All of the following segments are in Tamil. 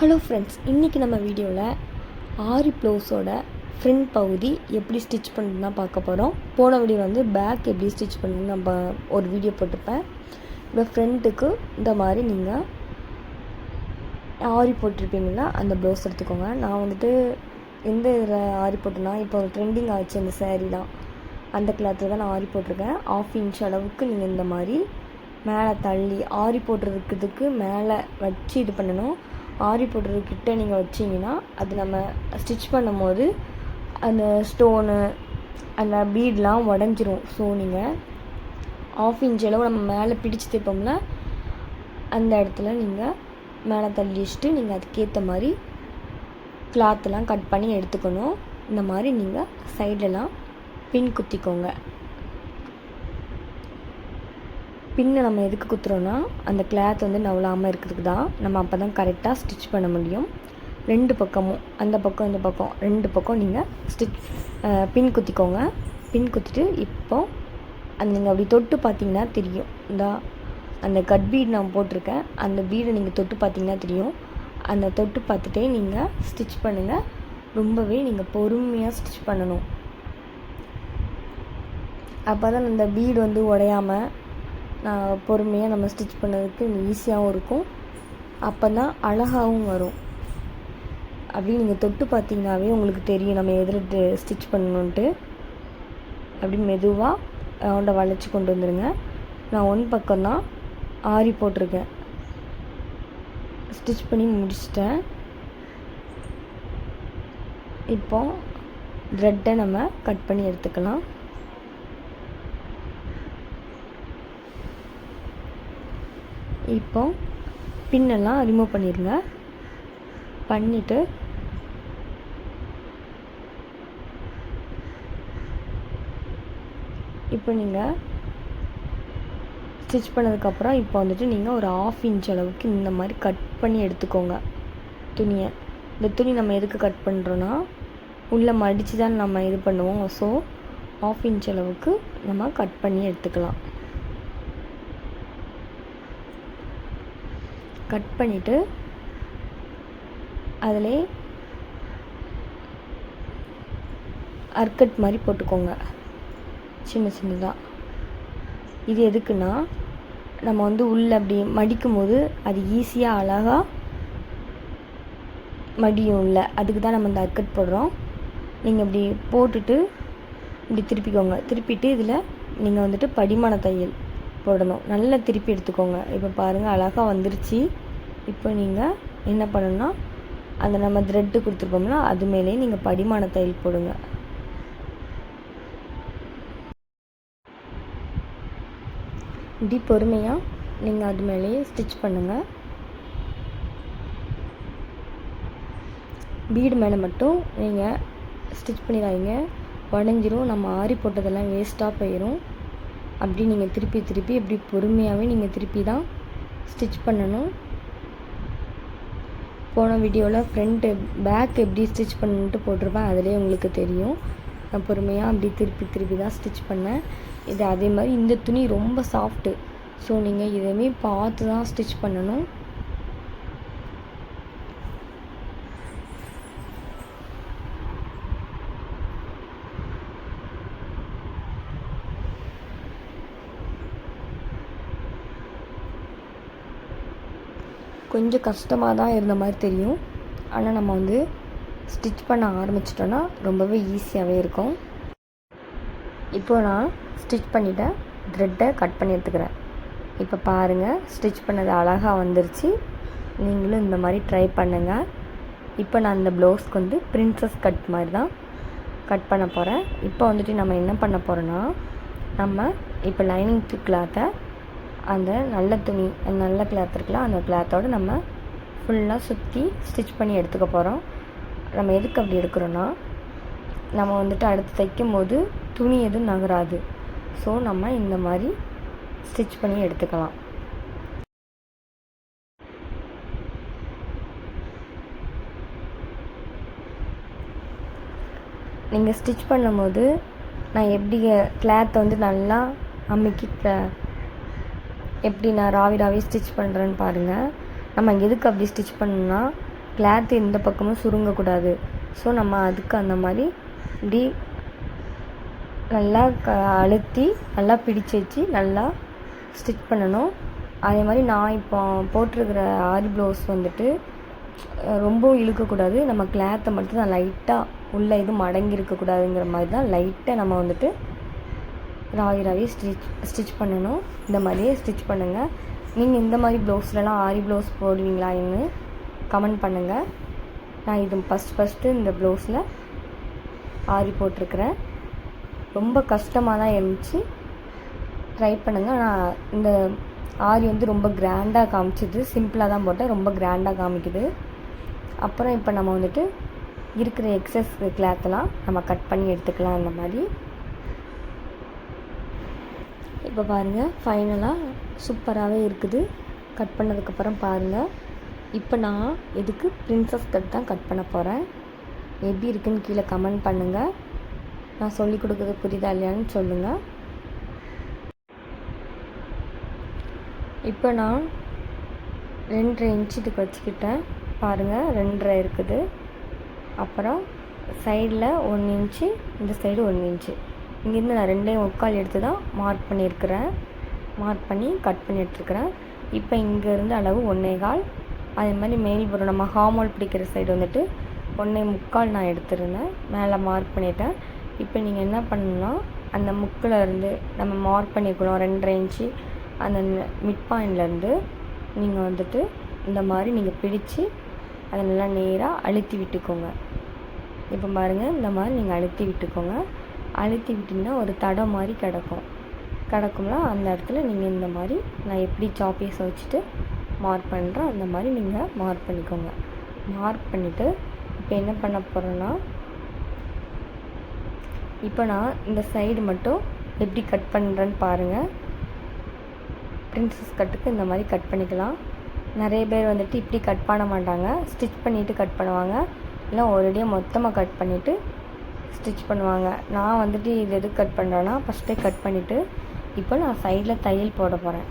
ஹலோ ஃப்ரெண்ட்ஸ், இன்றைக்கி நம்ம வீடியோவில் ஆரி ப்ளவுஸோட ஃப்ரண்ட் பகுதி எப்படி ஸ்டிச் பண்ணுறதுன்னு தான் பார்க்க போகிறோம். போன வீடியோ வந்து பேக் எப்படி ஸ்டிச் பண்ணுறதுன்னு நம்ம ஒரு வீடியோ போட்டிருப்பேன். இப்போ ஃப்ரண்ட்டுக்கு இந்த மாதிரி நீங்கள் ஆரி போட்டிருப்பீங்களா அந்த ப்ளவுஸ் எடுத்துக்கோங்க. நான் வந்துட்டு எந்த இதில் ஆரி போட்டேன்னா, இப்போ ட்ரெண்டிங் ஆச்சு அந்த சேரீ தான், அந்த கிளாத்தில் தான் நான் ஆரி போட்டிருக்கேன். 1/2 இன்ச் அளவுக்கு நீங்கள் இந்த மாதிரி மேலே தள்ளி ஆரி போட்டுறதுக்கு மேலே வச்சு இது பண்ணணும். ஆரி போடுறதுக்கிட்ட நீங்கள் வச்சிங்கன்னா அது நம்ம ஸ்டிச் பண்ணும் போது அந்த ஸ்டோனு அந்த பீட்லாம் உடஞ்சிரும். ஸோ நீங்கள் 1/2 இன்ச் அளவு நம்ம மேலே பிடிச்சி தைப்போம்ல, அந்த இடத்துல நீங்கள் மேலே தள்ளி வச்சுட்டு நீங்கள் அதுக்கேற்ற மாதிரி கிளாத்தெல்லாம் கட் பண்ணி எடுத்துக்கணும். இந்த மாதிரி நீங்கள் சைட்லலாம் பின் குத்திக்கோங்க. பின்னை நம்ம எதுக்கு குத்துறோன்னா, அந்த கிளாத் வந்து நவலாமல் இருக்கிறதுக்கு தான். நம்ம அப்போ தான் கரெக்டாக ஸ்டிச் பண்ண முடியும். 2 பக்கமும், அந்த பக்கம் இந்த பக்கம் 2 பக்கம் நீங்கள் பின் குத்திக்கோங்க. பின் குத்திட்டு இப்போ நீங்கள் அப்படி தொட்டு பார்த்தீங்கன்னா தெரியும், அந்த கட் பீட் நான் போட்டிருக்கேன், அந்த பீடை நீங்கள் தொட்டு பார்த்தீங்கன்னா தெரியும். அந்த தொட்டு பார்த்துட்டே நீங்கள் ஸ்டிச் பண்ணுங்கள். ரொம்பவே நீங்கள் பொறுமையாக ஸ்டிச் பண்ணணும். அப்போ தான் அந்த பீடு வந்து உடையாமல் பொறுமையாக நம்ம ஸ்டிச் பண்ணதுக்கு ஈஸியாகவும் இருக்கும். அப்போ தான் அழகாகவும் வரும். அப்படி நீங்கள் தொட்டு பார்த்தீங்கன்னாவே உங்களுக்கு தெரியும் நம்ம எதில் ஸ்டிச் பண்ணணுன்ட்டு. அப்படி மெதுவாக ரவுண்டை வளைச்சி கொண்டு வந்துடுங்க. நான் 1 பக்கம்தான் ஆரி போட்டிருக்கேன், ஸ்டிச் பண்ணி முடிச்சிட்டேன். இப்போ த்ரெட்டை நம்ம கட் பண்ணி எடுத்துக்கலாம். இப்போ பின்னெல்லாம் ரிமூவ் பண்ணிடுங்க. பண்ணிவிட்டு இப்போ நீங்கள் ஸ்டிச் பண்ணதுக்கப்புறம் இப்போ வந்துட்டு நீங்கள் ஒரு 1/2 இன்ச் அளவுக்கு இந்த மாதிரி கட் பண்ணி எடுத்துக்கோங்க துணியை. இந்த துணி நம்ம எதுக்கு கட் பண்ணுறோன்னா, உள்ளே மடித்து தான் நம்ம இது பண்ணுவோம். ஸோ 1/2 இன்ச் அளவுக்கு நம்ம கட் பண்ணி எடுத்துக்கலாம். கட் பண்ணிவிட்டு அதிலே அர்க்கட் மாதிரி போட்டுக்கோங்க, சின்ன சின்னதாக. இது எதுக்குன்னா, நம்ம வந்து உள்ளே அப்படி மடிக்கும் போது அது ஈஸியாக அழகாக மடியும் இல்லை. அதுக்கு தான் நம்ம இந்த அர்க்கட் போடுறோம். நீங்கள் இப்படி போட்டுட்டு இப்படி திருப்பிக்கோங்க. திருப்பிட்டு இதில் நீங்கள் வந்துட்டு படிமான தையல் போடணும். நல்லா திருப்பி எடுத்துக்கோங்க. இப்போ பாருங்கள், அழகாக வந்துருச்சு. இப்போ நீங்கள் என்ன பண்ணணும்னா, அந்த நம்ம த்ரெட்டு கொடுத்துருப்போம்னா அது மேலே நீங்கள் படிமான தையல் போடுங்க. இப்படி பொறுமையாக நீங்கள் அது மேலேயே ஸ்டிச் பண்ணுங்கள். பீடு மேலே மட்டும் நீங்கள் ஸ்டிச் பண்ணிடாதீங்க, உடஞ்சிரும். நம்ம ஆரி போட்டதெல்லாம் வேஸ்ட்டாக போயிடும். அப்படி நீங்கள் திருப்பி இப்படி பொறுமையாகவே நீங்கள் திருப்பி தான் ஸ்டிச் பண்ணணும். போன வீடியோவில் ஃப்ரண்ட்டு பேக் எப்படி ஸ்டிச் பண்ணணுன்ட்டு போட்டிருப்பேன், அதிலே உங்களுக்கு தெரியும். நான் பொறுமையாக அப்படி திருப்பி தான் ஸ்டிச் பண்ணேன். இது அதே மாதிரி இந்த துணி ரொம்ப சாஃப்ட்டு. ஸோ நீங்கள் இதுவுமே பார்த்து தான் ஸ்டிச் பண்ணணும். கொஞ்சம் கஷ்டமாக தான் இருந்த மாதிரி தெரியும், ஆனால் நம்ம வந்து ஸ்டிச் பண்ண ஆரம்பிச்சிட்டோன்னா ரொம்பவே ஈஸியாகவே இருக்கும். இப்போ நான் ஸ்டிச் பண்ணிவிட்டேன், த்ரெட்டை கட் பண்ணி எடுத்துக்கிறேன். இப்போ பாருங்கள், ஸ்டிச் பண்ணது அழகாக வந்துருச்சு. நீங்களும் இந்த மாதிரி ட்ரை பண்ணுங்கள். இப்போ நான் இந்த ப்ளவுஸ்க்கு வந்து பிரின்சஸ் கட் மாதிரி தான் கட் பண்ண போகிறேன். இப்போ வந்துட்டு நம்ம என்ன பண்ண போகிறோன்னா, நம்ம இப்போ லைனிங் கிளாத்தை அந்த நல்ல துணி, நல்ல கிளாத் இருக்கலாம், அந்த கிளாத்தோடு நம்ம ஃபுல்லாக சுற்றி ஸ்டிச் பண்ணி எடுத்துக்க போகிறோம். நம்ம எதுக்கு அப்படி எடுக்கிறோன்னா, நம்ம வந்துட்டு அடுத்து தைக்கும் போது துணி எதுவும் நகராது. ஸோ நம்ம இந்த மாதிரி ஸ்டிச் பண்ணி எடுத்துக்கலாம். நீங்கள் ஸ்டிச் பண்ணும்போது நான் எப்படி கிளாத்தை வந்து நல்லா அமுக்கி எப்படி நான் ராவி ஸ்டிச் பண்ணுறேன்னு பாருங்கள். நம்ம எதுக்கு அப்படி ஸ்டிச் பண்ணணும்னா, கிளாத்து இந்த பக்கமும் சுருங்கக்கூடாது. ஸோ நம்ம அதுக்கு அந்த மாதிரி இப்படி நல்லா அழுத்தி நல்லா பிடிச்சு வச்சு நல்லா ஸ்டிச் பண்ணணும். அதே மாதிரி நான் இப்போ போட்டிருக்கிற ஆரி ப்ளவுஸ் வந்துட்டு ரொம்பவும் இழுக்கக்கூடாது. நம்ம கிளாத்தை மட்டும் தான் லைட்டாக உள்ளே எதுவும் மடங்கி இருக்கக்கூடாதுங்கிற மாதிரி தான் லைட்டாக நம்ம வந்துட்டு ராவி ஸ்டிச் பண்ணணும். இந்த மாதிரியே ஸ்டிச் பண்ணுங்கள். நீங்கள் இந்த மாதிரி ப்ளவுஸ்லலாம் ஆரி ப்ளவுஸ் போடுவீங்களான்னு கமெண்ட் பண்ணுங்கள். நான் இது ஃபஸ்ட்டு இந்த ப்ளவுஸில் ஆரி போட்டிருக்கிறேன். ரொம்ப கஷ்டமாக தான் இருந்துச்சு, ட்ரை பண்ணுங்கள். நான் இந்த ஆரி வந்து ரொம்ப கிராண்டாக காமிச்சிது, சிம்பிளாக தான் போட்டேன், ரொம்ப கிராண்டாக காமிக்குது. அப்புறம் இப்போ நம்ம வந்துட்டு இருக்கிற எக்ஸஸ் கிளாத்தெல்லாம் நம்ம கட் பண்ணி எடுத்துக்கலாம். இந்த மாதிரி இப்போ பாருங்கள், ஃபைனலாக சூப்பராகவே இருக்குது. கட் பண்ணதுக்கப்புறம் பாருங்கள். இப்போ நான் இதுக்கு பிரின்சஸ் கட் தான் கட் பண்ண போகிறேன். எப்படி இருக்குன்னு கீழே கமெண்ட் பண்ணுங்கள். நான் சொல்லி கொடுக்குறது புரியுதா இல்லையான்னு சொல்லுங்கள். இப்போ நான் 2.5 இன்ச்சு இதுக்கு வச்சுக்கிட்டேன். பாருங்கள், 2.5 இருக்குது. அப்புறம் சைடில் 1 இன்ச்சு, இந்த சைடு 1 இன்ச்சு. இங்கேருந்து நான் 2.25 எடுத்து தான் மார்க் பண்ணி கட் பண்ணி எடுத்துருக்கிறேன். இப்போ இங்கேருந்து அளவு 1.25. அதே மாதிரி மேல்புறம் நம்ம ஹார்மோல் பிடிக்கிற சைடு வந்துட்டு 1.25 நான் எடுத்துருந்தேன். மேலே மார்க் பண்ணிட்டேன். இப்போ நீங்கள் என்ன பண்ணணும்னா, அந்த முக்கில் இருந்து நம்ம மார்க் பண்ணிக்கணும் 2.5 இன்ச்சு அந்த மிட் பாயிண்ட்லேருந்து நீங்கள் வந்துட்டு இந்த மாதிரி நீங்கள் பிடிச்சி அதை நல்லா நேராக அழுத்தி விட்டுக்கோங்க. இப்போ பாருங்கள், இந்த மாதிரி நீங்கள் அழுத்தி விட்டுக்கோங்க. அழுத்தி விட்டிங்கன்னா ஒரு தடம் மாதிரி கிடக்கும்ல, அந்த இடத்துல நீங்கள் இந்த மாதிரி நான் எப்படி சாப்பீஸை வச்சுட்டு மார்க் பண்ணுறேன் அந்த மாதிரி நீங்கள் மார்க் பண்ணிக்கோங்க. மார்க் பண்ணிவிட்டு இப்போ என்ன பண்ண போகிறேன்னா, இப்போ நான் இந்த சைடு மட்டும் எப்படி கட் பண்ணுறேன்னு பாருங்கள். பிரின்சஸ் கட்டுக்கு இந்த மாதிரி கட் பண்ணிக்கலாம். நிறைய பேர் வந்துட்டு இப்படி கட் பண்ண மாட்டாங்க, ஸ்டிச் பண்ணிவிட்டு கட் பண்ணுவாங்க. இல்லை ஒரேடியாக மொத்தமாக கட் பண்ணிவிட்டு ஸ்டிச் பண்ணுவாங்க. நான் வந்துட்டு இது எதுக்கு கட் பண்ணுறேன்னா, ஃபஸ்ட்டே கட் பண்ணிவிட்டு இப்போ நான் சைடில் தையல் போட போகிறேன்.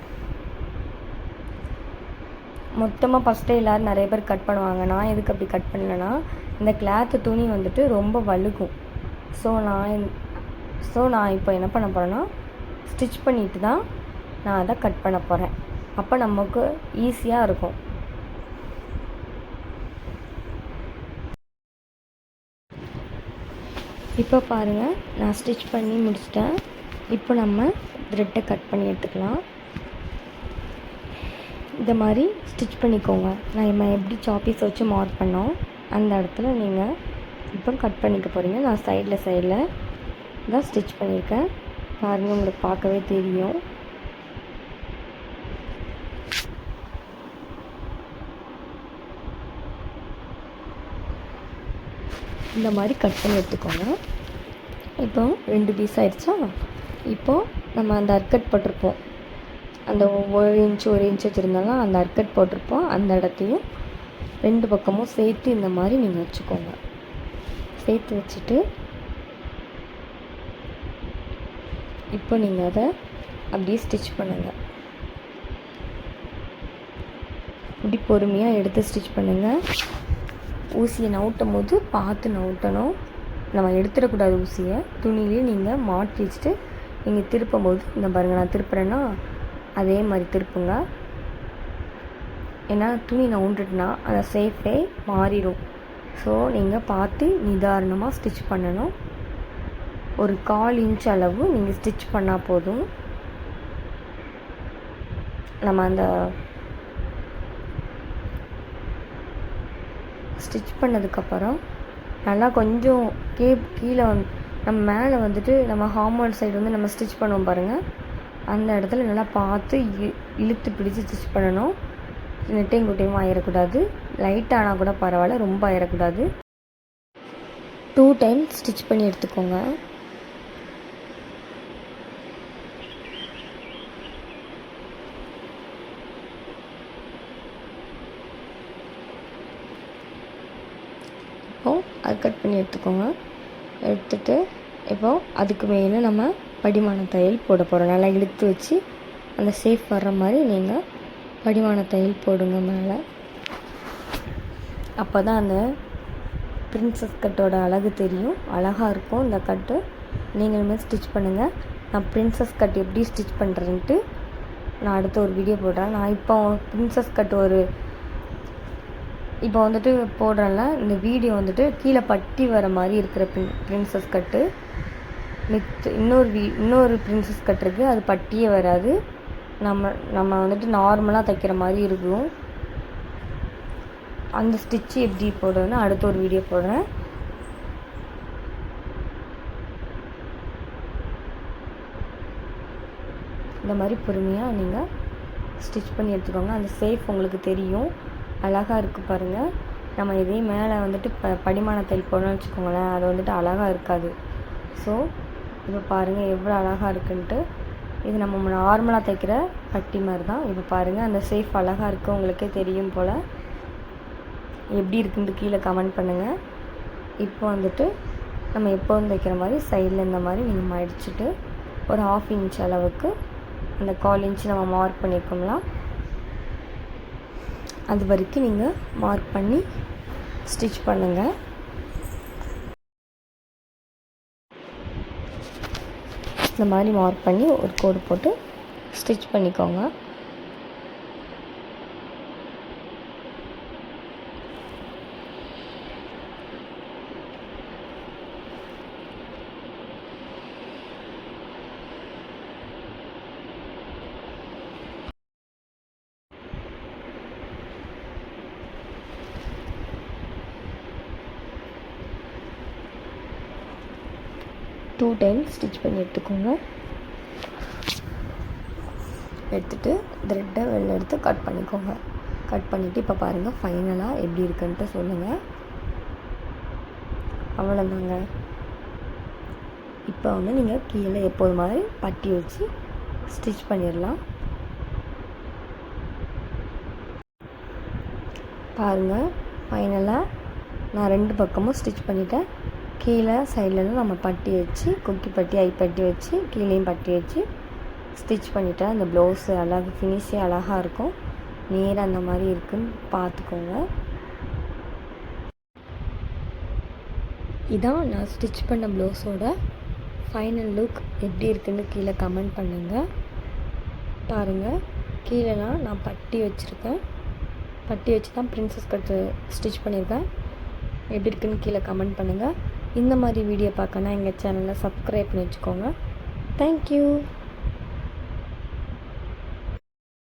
மொத்தமாக ஃபஸ்ட்டே எல்லோரும் நிறைய பேர் கட் பண்ணுவாங்க. நான் எதுக்கு அப்படி கட் பண்ணலைன்னா, இந்த கிளாத்து துணி வந்துட்டு ரொம்ப வழுக்கும். ஸோ நான் இப்போ என்ன பண்ண போகிறேன்னா, ஸ்டிச் பண்ணிவிட்டு தான் நான் அதை கட் பண்ண போகிறேன். அப்போ நமக்கு ஈஸியாக இருக்கும். இப்போ பாருங்கள், நான் ஸ்டிச் பண்ணி முடிச்சிட்டேன். இப்போ நம்ம த்ரெட்டை கட் பண்ணி எடுத்துக்கலாம். இந்த மாதிரி ஸ்டிச் பண்ணிக்கோங்க. நம்ம எப்படி சாப்பீஸ் வச்சு மார்க் பண்ணோம் அந்த இடத்துல நீங்கள் இப்போ கட் பண்ணிக்க போகிறீங்க. நான் சைடில் தான் ஸ்டிச் பண்ணியிருக்கேன். பாருங்கள், உங்களுக்கு பார்க்கவே தெரியும். இந்த மாதிரி கட் பண்ணி எடுத்துக்கோங்க. இப்போ 2 பீஸ் ஆயிடுச்சா. இப்போது நம்ம அந்த அர்க்கட் போட்டிருப்போம், அந்த 1 இன்ச் வச்சுருந்தாலும் அந்த அர்க்கட் போட்டிருப்போம், அந்த இடத்தையும் 2 பக்கமும் சேர்த்து இந்த மாதிரி நீங்கள் வச்சுக்கோங்க. சேர்த்து வச்சுட்டு இப்போ நீங்கள் அதை அப்படியே ஸ்டிச் பண்ணுங்கள். இப்படி பொறுமையாக எடுத்து ஸ்டிச் பண்ணுங்கள். ஊசியை நவுட்டும் போது பார்த்து நவுட்டணும். நம்ம எடுத்துடக்கூடாது ஊசியை. துணியிலே நீங்கள் மாட்டி வச்சுட்டு நீங்கள் திருப்பும் போது இந்த பாருங்கள், நான் திருப்புறேன்னா அதே மாதிரி திருப்புங்க. ஏன்னா துணி நவுண்டுட்டுனா அந்த ஷேப்பே மாறிடும். ஸோ நீங்கள் பார்த்து நிதானமாக ஸ்டிச் பண்ணணும். ஒரு 1/4 இன்ச் அளவு நீங்கள் ஸ்டிச் பண்ணால் போதும். நம்ம அந்த ஸ்டிச் பண்ணதுக்கப்புறம் நல்லா கொஞ்சம் கீழே நம்ம மேலே வந்துட்டு நம்ம ஹார்மோல் சைடு வந்து நம்ம ஸ்டிச் பண்ணுவோம் பாருங்கள், அந்த இடத்துல நல்லா பார்த்து இழுத்து பிடிச்சி ஸ்டிச் பண்ணணும். நெட்டையும் குட்டையும் ஆயிடக்கூடாது. லைட்டாக ஆனால் கூட பரவாயில்ல, ரொம்ப ஆயிடக்கூடாது. 2 டைம் ஸ்டிச் பண்ணி எடுத்துக்கோங்க. இப்போது அது கட் பண்ணி எடுத்துக்கோங்க. எடுத்துகிட்டு இப்போது அதுக்கு மேலே நம்ம படிமான தையல் போட போகிறோம். நல்லா இழுத்து வச்சு அந்த ஷேப் வர்ற மாதிரி நீங்கள் படிமான தையல் போடுங்க மேலே. அப்போ தான் அந்த பிரின்சஸ் கட்டோட அழகு தெரியும். அழகாக இருக்கும் இந்த கட்டு. நீங்களுமே ஸ்டிச் பண்ணுங்கள். நான் பிரின்சஸ் கட் எப்படி ஸ்டிச் பண்ணுறேன்ட்டு நான் அடுத்த ஒரு வீடியோ போடுறேன். நான் இப்போ பிரின்சஸ் கட் இப்போ வந்துட்டு போடுறேன்ல, இந்த வீடியோ வந்துட்டு கீழே பட்டி வர மாதிரி இருக்கிற பிரின்சஸ் கட்டு. இன்னொரு பிரின்சஸ் கட் இருக்குது, அது பட்டியே வராது. நம்ம வந்துட்டு நார்மலாக தைக்கிற மாதிரி இருக்கும். அந்த ஸ்டிச்சு எப்படி போடுறதுன்னு அடுத்த ஒரு வீடியோ போடுறேன். இந்த மாதிரி பொறுமையாக நீங்கள் ஸ்டிச் பண்ணி எடுத்துக்கோங்க. அந்த சேஃப் உங்களுக்கு தெரியும், அழகாக இருக்குது பாருங்கள். நம்ம இதே மேலே வந்துட்டு படிமான தையல் போடணும்னு வச்சுக்கோங்களேன், அது வந்துட்டு அழகாக இருக்காது. ஸோ இப்போ பாருங்கள் எவ்வளோ அழகாக இருக்குன்ட்டு. இது நம்ம நார்மலாக தைக்கிற பட்டி மாதிரி தான். இப்போ பாருங்கள் அந்த சேஃப் அழகாக இருக்குது, உங்களுக்கே தெரியும் போல். எப்படி இருக்குன்ட்டு கீழே கமெண்ட் பண்ணுங்கள். இப்போ வந்துட்டு நம்ம எப்போதும் தைக்கிற மாதிரி சைடில் இந்த மாதிரி நீங்கள் மடிச்சுட்டு ஒரு 1/2 இன்ச் அளவுக்கு அந்த 1/4 இன்ச் நம்ம மார்க் பண்ணியிருக்கோம்ல, அது வரைக்கும் நீங்கள் மார்க் பண்ணி ஸ்டிச் பண்ணுங்கள். இந்த மாதிரி மார்க் பண்ணி ஒரு கோடு போட்டு ஸ்டிச் பண்ணிக்கோங்க. டூ டைம்ஸ் ஸ்டிச் பண்ணி எடுத்துக்கோங்க. எடுத்துகிட்டு த்ரெட்டை வெளில எடுத்து கட் பண்ணிக்கோங்க. கட் பண்ணிவிட்டு இப்போ பாருங்கள் ஃபைனலாக எப்படி இருக்குன்ட்டு சொல்லுங்கள். அவ்வளோதாங்க. இப்போ வந்து நீங்கள் கீழே எப்போது மாதிரி பட்டி வச்சு ஸ்டிச் பண்ணிடலாம். பாருங்கள் ஃபைனலாக நான் 2 பக்கமும் ஸ்டிச் பண்ணிட்டேன். கீழே சைட்லலாம் நம்ம பட்டி வச்சு கொக்கி பட்டி ஐப்பட்டி வச்சு கீழேயும் பட்டி வச்சு ஸ்டிச் பண்ணிட்டேன். அந்த ப்ளவுஸு அழகாக ஃபினிஷே அழகாக இருக்கும். நேராக அந்த மாதிரி இருக்குன்னு பார்த்துக்கோங்க. இதான் நான் ஸ்டிச் பண்ண ப்ளவுஸோட ஃபைனல் லுக். எப்படி இருக்குன்னு கீழே கமெண்ட் பண்ணுங்கள். பாருங்கள் கீழேலாம் நான் பட்டி வச்சுருக்கேன். பட்டி வச்சு தான் பிரின்சஸ் கட்டு ஸ்டிச் பண்ணியிருக்கேன். எப்படி இருக்குன்னு கீழே கமெண்ட் பண்ணுங்கள். இந்த மாதிரி வீடியோ பார்க்கணுன்னா எங்கள் சேனலை சப்ஸ்கிரைப் பண்ணி வச்சுக்கோங்க. தேங்க்யூ.